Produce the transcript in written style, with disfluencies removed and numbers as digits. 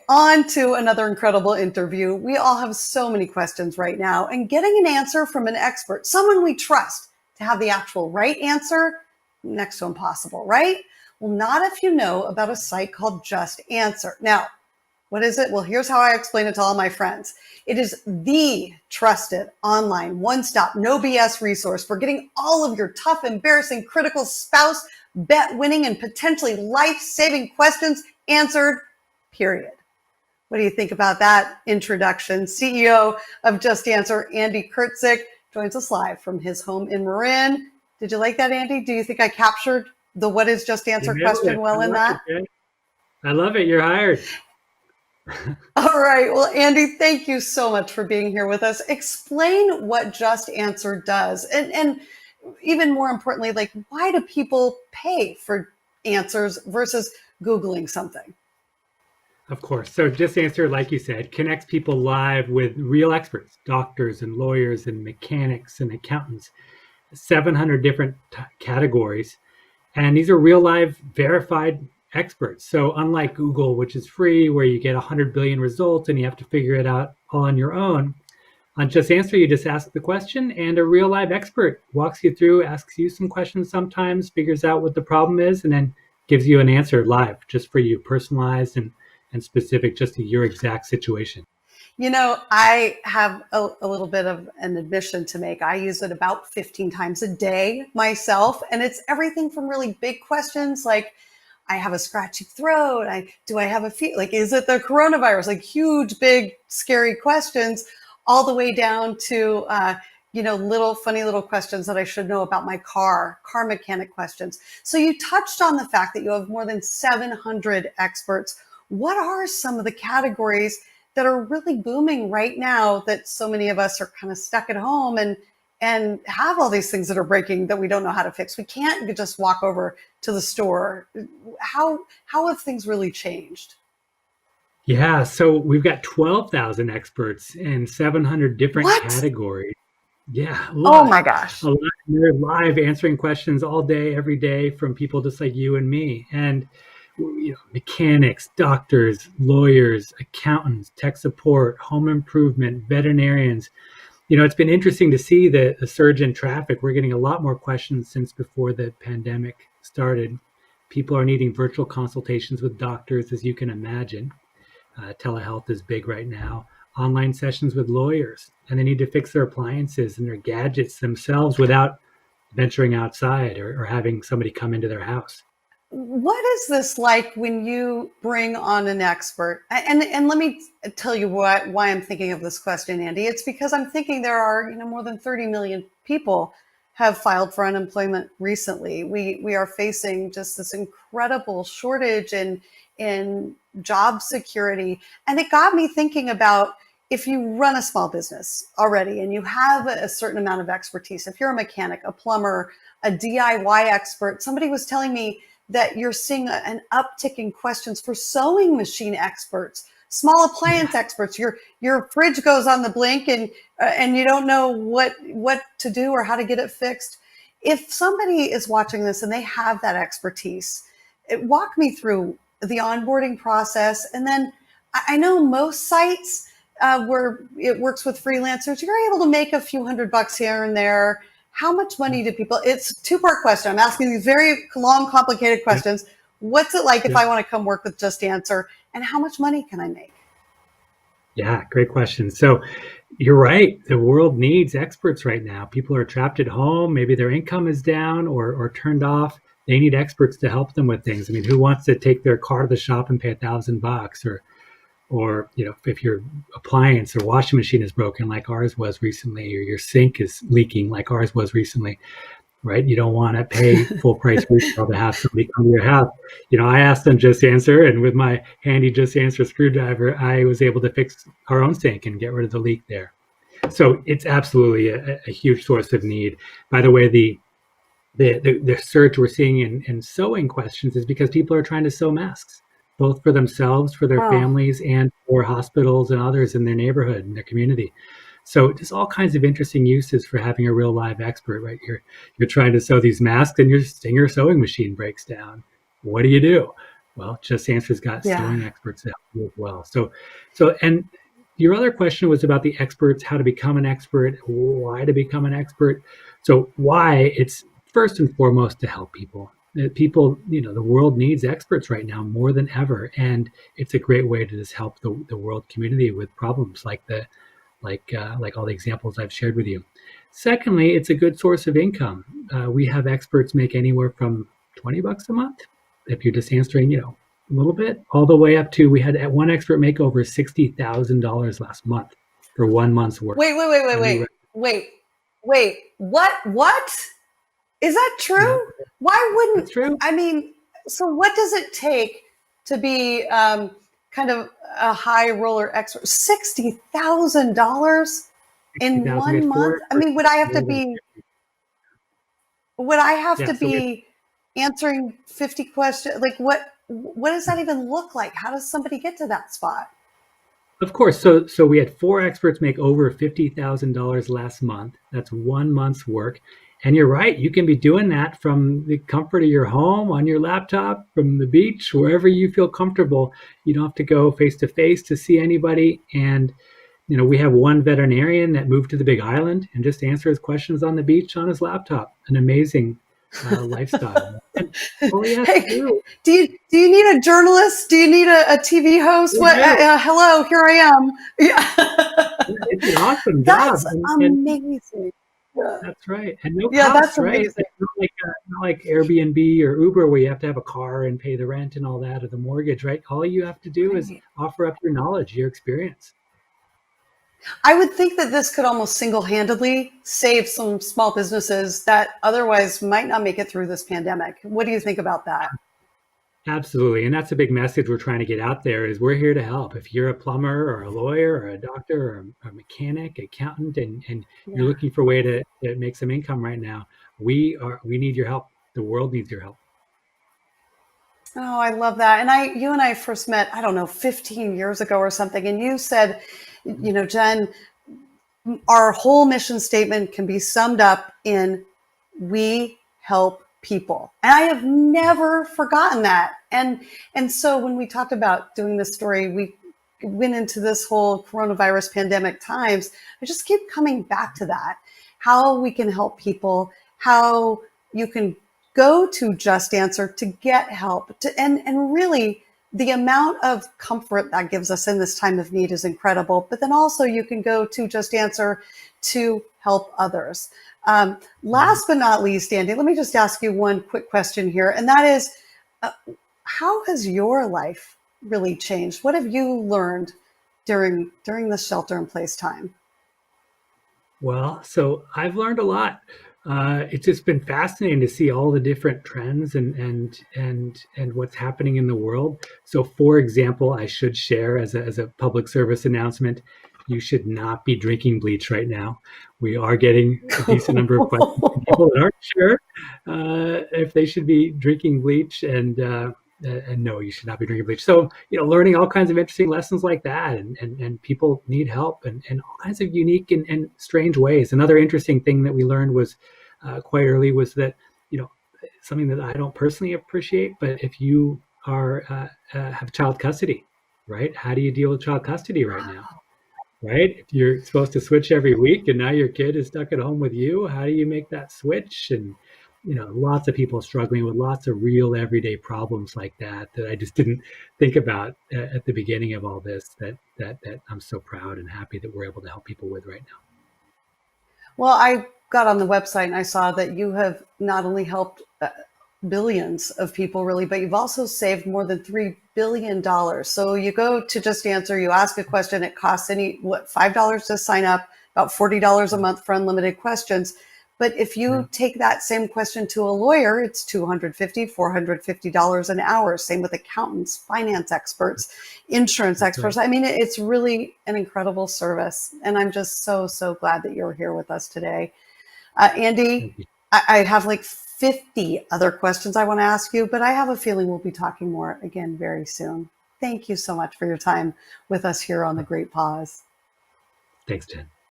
on to another incredible interview. We all have so many questions right now, and getting an answer from an expert, someone we trust, to have the actual right answer, next to impossible, right? Well, not if you know about a site called JustAnswer. Now, what is it? Well, here's how I explain it to all my friends. It is the trusted online one-stop, no BS resource for getting all of your tough, embarrassing, critical spouse, bet-winning, and potentially life-saving questions answered, period. What do you think about that introduction? CEO of JustAnswer, Andy Kurtzig, joins us live from his home in Marin. Did you like that, Andy? Do you think I captured the what is JustAnswer question well in that? I love it. You're hired. All right. Well, Andy, thank you so much for being here with us. Explain what JustAnswer does. And even more importantly, like, why do people pay for answers versus Googling something? Of course. So JustAnswer, like you said, connects people live with real experts, doctors and lawyers and mechanics and accountants, 700 different categories. And these are real live verified experts. So unlike Google, which is free, where you get 100 billion results and you have to figure it out all on your own, on JustAnswer, you just ask the question and a real live expert walks you through, asks you some questions sometimes, figures out what the problem is, and then gives you an answer live just for you, personalized and specific just to your exact situation. You know, I have a little bit of an admission to make. I use it about 15 times a day myself, and it's everything from really big questions like, I have a scratchy throat. Do I have a fever? Like, is it the coronavirus? Like huge, big, scary questions, all the way down to, little funny little questions that I should know about my car mechanic questions. So you touched on the fact that you have more than 700 experts. What are some of the categories that are really booming right now that so many of us are kind of stuck at home and have all these things that are breaking that we don't know how to fix? We can't just walk over to the store. How have things really changed? Yeah, so we've got 12,000 experts in 700 different categories. Yeah, oh my gosh. A lot. They're live answering questions all day, every day from people just like you and me. And mechanics, doctors, lawyers, accountants, tech support, home improvement, veterinarians. It's been interesting to see the surge in traffic. We're getting a lot more questions since before the pandemic started. People are needing virtual consultations with doctors, as you can imagine. Telehealth is big right now. Online sessions with lawyers, and they need to fix their appliances and their gadgets themselves without venturing outside or having somebody come into their house. What is this like when you bring on an expert? And let me tell you why I'm thinking of this question, Andy. It's because I'm thinking there are more than 30 million people have filed for unemployment recently. We are facing just this incredible shortage in job security. And it got me thinking about, if you run a small business already and you have a certain amount of expertise, if you're a mechanic, a plumber, a DIY expert, somebody was telling me that you're seeing an uptick in questions for sewing machine experts, small appliance experts. Your fridge goes on the blink and you don't know what to do or how to get it fixed. If somebody is watching this and they have that expertise, walk me through the onboarding process. And then I know most sites where it works with freelancers, you're able to make a few $100 here and there. How much money do people? It's a two-part question. I'm asking these very long, complicated questions. What's it like if I want to come work with JustAnswer, and how much money can I make? Yeah, great question. So you're right. The world needs experts right now. People are trapped at home. Maybe their income is down or turned off. They need experts to help them with things. I mean, who wants to take their car to the shop and pay $1,000 or if your appliance or washing machine is broken like ours was recently, or your sink is leaking like ours was recently, right? You don't want to pay full price retail to have somebody come to your house. I asked on JustAnswer, and with my handy JustAnswer screwdriver, I was able to fix our own sink and get rid of the leak there. So it's absolutely a huge source of need. By the way, the surge we're seeing in sewing questions is because people are trying to sew masks, both for themselves, for their families, and for hospitals and others in their neighborhood and their community. So there's all kinds of interesting uses for having a real live expert right here. You're trying to sew these masks and your sewing machine breaks down. What do you do? Well, JustAnswer's got Yeah. sewing experts to help you as well. And your other question was about the experts, how to become an expert, why to become an expert. So why? It's first and foremost to help people. People, the world needs experts right now more than ever, and it's a great way to just help the world community with problems like all the examples I've shared with you. Secondly, it's a good source of income. We have experts make anywhere from $20 a month if you're just answering, a little bit, all the way up to we had one expert make over $60,000 last month for 1 month's work. Wait, wait, wait, wait, Highly wait, wait, wait. What? Is that Yeah, true? Why wouldn't, that's true. I mean, so what does it take to be kind of a high roller expert? $60,000 in 60,000. We had 1 month? four I experts mean, more than would I have yeah. to So we be answering 50 questions? Like what does that even look like? How does somebody get to that spot? Of course. So we had four experts make over $50,000 last month. That's 1 month's work. And you're right. You can be doing that from the comfort of your home, on your laptop, from the beach, wherever you feel comfortable. You don't have to go face to face to see anybody. And we have one veterinarian that moved to the Big Island and just answers questions on the beach on his laptop. An amazing lifestyle. And all he has to Hey, do, do you need a journalist? Do you need a TV host? we What? do. Hello, here I am. Yeah. It's an awesome job. That's And amazing. Yeah. that's right, and no Yeah, that's cost, right? amazing. It's not like Airbnb or Uber where you have to have a car and pay the rent and all that or the mortgage, right? All you have to do is Right. offer up your knowledge, your experience. I would think that this could almost single-handedly save some small businesses that otherwise might not make it through this pandemic. What do you think about that? Absolutely, and that's a big message we're trying to get out there is we're here to help. If you're a plumber or a lawyer or a doctor or a mechanic, accountant, and you're Yeah. looking for a way to make some income right now, we need your help. The world needs your help. Oh, I love that. And you and I first met, I don't know, 15 years ago or something. And you said, Jen, our whole mission statement can be summed up in we help people. And I have never forgotten that. And so when we talked about doing this story, we went into this whole coronavirus pandemic times. I just keep coming back to that. How we can help people, how you can go to Just Answer to get help, and really the amount of comfort that gives us in this time of need is incredible. But then also you can go to Just Answer to help others. Mhm. Last but not least, Andy, let me just ask you one quick question here, and that is, uh, how has your life really changed? What have you learned during the shelter in place time? Well, so I've learned a lot. It's just been fascinating to see all the different trends and what's happening in the world. So, for example, I should share as a public service announcement, you should not be drinking bleach right now. We are getting a decent number of questions from people that aren't sure if they should be drinking bleach, and no, you should not be drinking bleach. So, learning all kinds of interesting lessons like that, and people need help and all kinds of unique and strange ways. Another interesting thing that we learned was quite early was that, you know, something that I don't personally appreciate, but if you are have child custody, right? How do you deal with child custody right now? Right? If you're supposed to switch every week and now your kid is stuck at home with you, how do you make that switch? And lots of people struggling with lots of real everyday problems like that I just didn't think about at the beginning of all this that I'm so proud and happy that we're able to help people with right now. Well, I got on the website and I saw that you have not only helped billions of people, really, but you've also saved more than $3 billion. So you go to Just Answer, you ask a question, it costs $5 to sign up, about $40 a month for unlimited questions. But if Yeah, you take that same question to a lawyer, it's $250, $450 an hour. Same with accountants, finance experts, insurance that's experts. right. I mean, it's really an incredible service. And I'm just so, so glad that you're here with us today. Andy, Thank you. I have like 50 other questions I want to ask you, but I have a feeling we'll be talking more again very soon. Thank you so much for your time with us here on The Great Pause. Thanks, Jen.